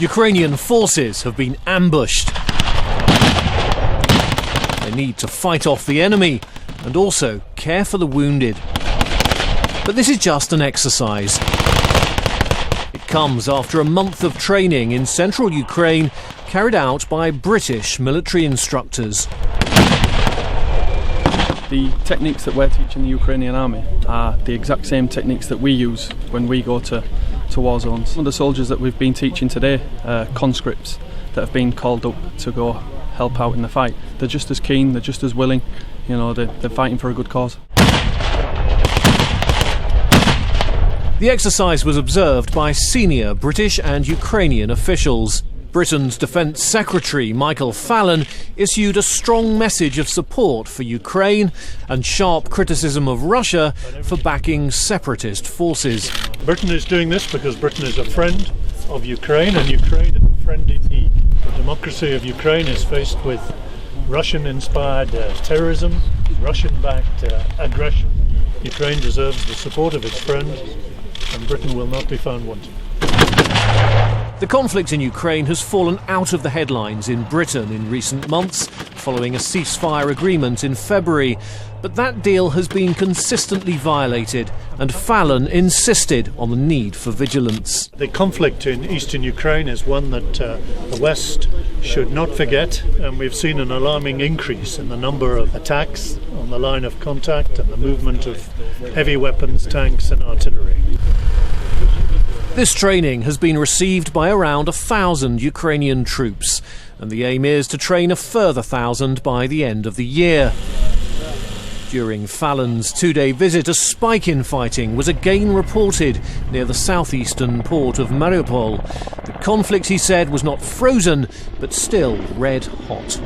Ukrainian forces have been ambushed. They need to fight off the enemy and also care for the wounded. But this is just an exercise. It comes after a month of training in central Ukraine carried out by British military instructors. The techniques that we're teaching the Ukrainian army are the exact same techniques that we use when we go to war zones. Some of the soldiers that we've been teaching today are conscripts that have been called up to go help out in the fight. They're just as keen, they're just as willing, you know, they're fighting for a good cause. The exercise was observed by senior British and Ukrainian officials. Britain's Defence Secretary Michael Fallon issued a strong message of support for Ukraine and sharp criticism of Russia for backing separatist forces. Britain is doing this because Britain is a friend of Ukraine, and Ukraine is a friend indeed. The democracy of Ukraine is faced with Russian-inspired terrorism, Russian-backed aggression. Ukraine deserves the support of its friend, and Britain will not be found wanting. The conflict in Ukraine has fallen out of the headlines in Britain in recent months, following a ceasefire agreement in February. But that deal has been consistently violated, and Fallon insisted on the need for vigilance. The conflict in eastern Ukraine is one that the West should not forget, and we've seen an alarming increase in the number of attacks on the line of contact and the movement of heavy weapons, tanks and artillery. This training has been received by around 1,000 Ukrainian troops, and the aim is to train a further 1,000 by the end of the year. During Fallon's two-day visit, a spike in fighting was again reported near the southeastern port of Mariupol. The conflict, he said, was not frozen, but still red hot.